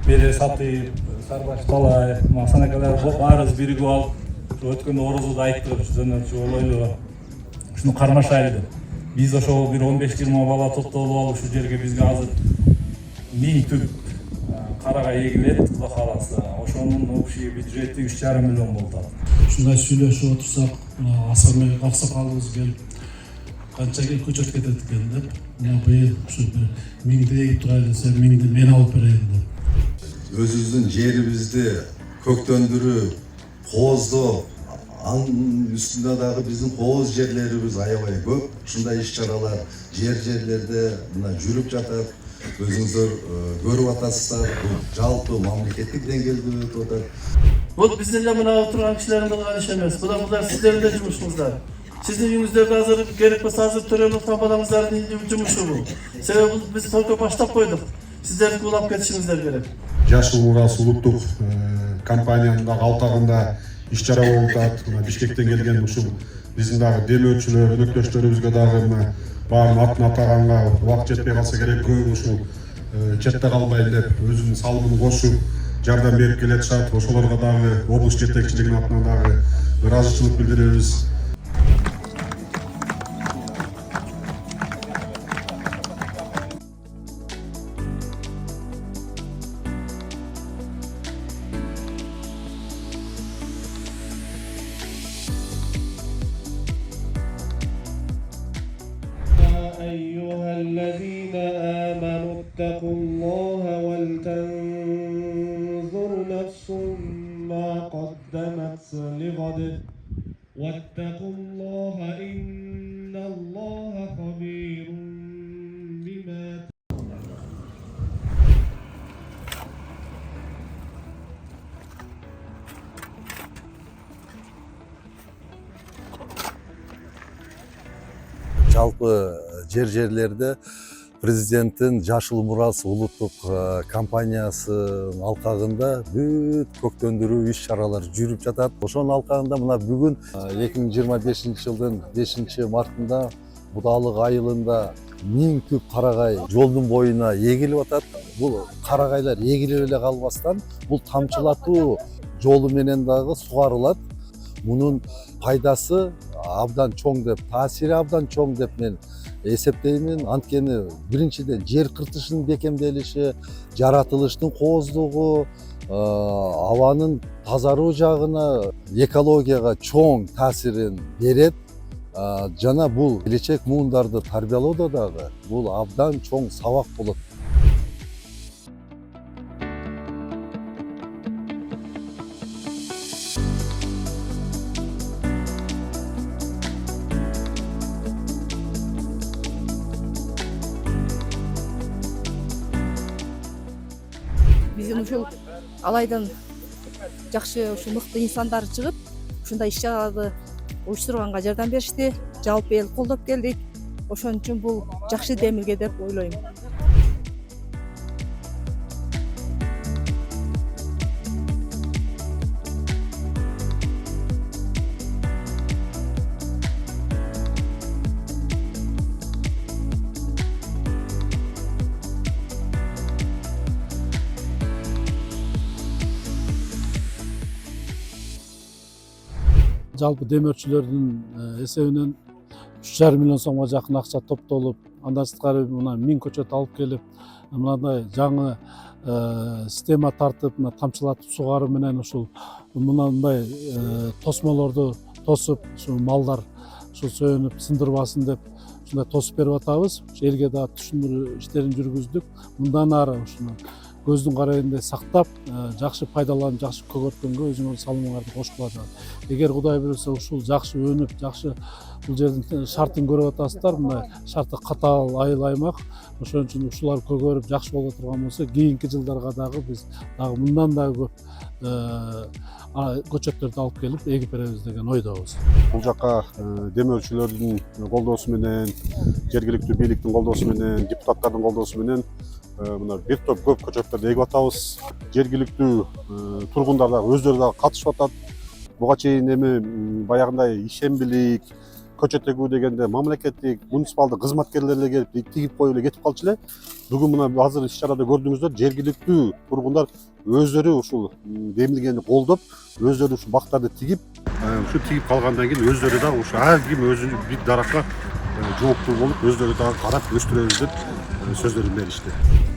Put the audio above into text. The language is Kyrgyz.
бере сатып, Сарбаш Талай, Максанакалар баарыбыз биригип алып, өткөн орозуда айттык, жана ойлойбу. Ушуну кармашайлы деп. Биз ошол бир 15-20 бала топтолуп алып ушул жерге бизге азыр 1000 түп карагай эгилет, Кудай кааласа. Ошонун общий бюджети 3,5 миллион болот. Ушундай сүйлөшүп отурсак, Асанбек аксакалыбыз келип канча көчөт кетет экен деп, быйыл ушу бир 1000 эгип турайлы десе, 1000 мен алып берейин деп. Өзүбүздүн жерибизди көктөндүрүп, кооздоп, анын үстүндө дагы биздин кооз жерлерибиз аябай көп. Ушундай иш-чаралар жерлерде мына жүрүп жатат. Өзүңүздөр көрүп атасыздар. Бул жалпы мамлекеттик деңгээлде өтүп атат. Бул биздин эле мына отурган кишилердин кылган иши эмес. Булар сиздердин да жумушуңуздар. Сиздин үйүңүздөрдө азыр керек болсо азыр төрөлүп аткан балаңыздардын жумушу бул. Себеби биз только баштап койдук. Сиздердин улап кетишиңиздер керек. Жашыл Мурас улуттук компаниянын дагы алтагында иш-чара болуп атат. Бишкектен келген ушул биздин дагы демөөрчүлөр, өнөктөштөрүбүзгө дагы баарын атын атаганга убакыт жетпей калса керек, көп ушул четте калбайын деп өзүнүн салымын кошуп жардам берип келатышат. Ошолорго дагы облус жетекчилигинин атынан дагы ыраазычылык билдиребиз. أيها الذين آمنوا اتقوا الله ولتنظر نفس ما قدمت لغد واتقوا الله إن الله خبير بما Жалпы жерлерде президенттин Жашыл Мурас улуттук компаниясынын алкагында бүт көктөндүрүү иш-чаралар жүрүп жатат. Ошонун алкагында мына бүгүн 2025-жылдын 5-мартында Будалык айылында 1000 түп карагай жолдун боюна эгилип атат. Бул карагайлар эгилип эле калбастан бул тамчылатуу жолу менен дагы сугарылат. Мунун пайдасы абдан чоң деп, таасири абдан чоң деп мен эсептеймин. Анткени биринчиден жер кыртышынын бекемделиши, жаратылыштын кооздугу, абанын тазаруу жагына, экологияга чоң таасирин берет. Жана бул келечек муундарды тарбиялоодо дагы бул абдан чоң сабак болот. Биздин ушул алайдан жакшы ушул мыкты инсандар чыгып, ушундай иш-чараларды уюштурганга жардам беришти. Жалпы эл колдоп келдик. Ошон үчүн бул жакшы демилге деп ойлойм. Жалпы демөөрчүлөрдүн эсебинен 3,5 миллион сомго жакын акча топтолуп, андан сырткары мына 1000 көчөт алып келип, мындай жаңы система тартып, тамчылатып сугаруу менен ушул мындай тосмолорду тосуп, ушул малдар сөөнүп сындырбасын деп ушундай тосуп берип атабыз. Элге да түшүндүрүү иштерин жүргүздүк. Мындан ары ушуну көздүн карайындай сактап, жакшы пайдаланып, жакшы көгөрткөнгө өзүңөр салымыңарды кошкула жатат. Эгер Кудай буйрса ушул жакшы өнүп, жакшы бул жердин шартын көрүп атасыздар, мына шарты катаал айыл аймак. Ошон үчүн ушулар көгөрүп жакшы боло турган болсо, кийинки жылдарга дагы биз дагы мындан да көп көчөттөрдү алып келип эгип беребиз деген ойдобуз. Бул жакка демөөрчүлөрдүн колдоосу менен, жергиликтүү бийликтин колдоосу менен, депутаттардын колдоосу менен мына бир топ көп көчөттөрдү эгип атабыз. Жергиликтүү тургундар дагы өздөрү дагы катышып атат. Буга чейин эми баягындай ишембилик, көчөт тегүү дегенде мамлекеттик муниципалдык кызматкерлер эле келип тигип коюп эле кетип калчу эле. Бүгүн мына азыр иш чарада көрдүңүздөр, жергиликтүү тургундар өздөрү ушул демилгени колдоп, өздөрү ушул бактарды тигип, ушу тигип калгандан кийин өздөрү да ушу ар ким өзүнүн бир даракка жооптуу болуп, өздөрү дагы карап өстүрөбүз деп сөздөрүн беришти.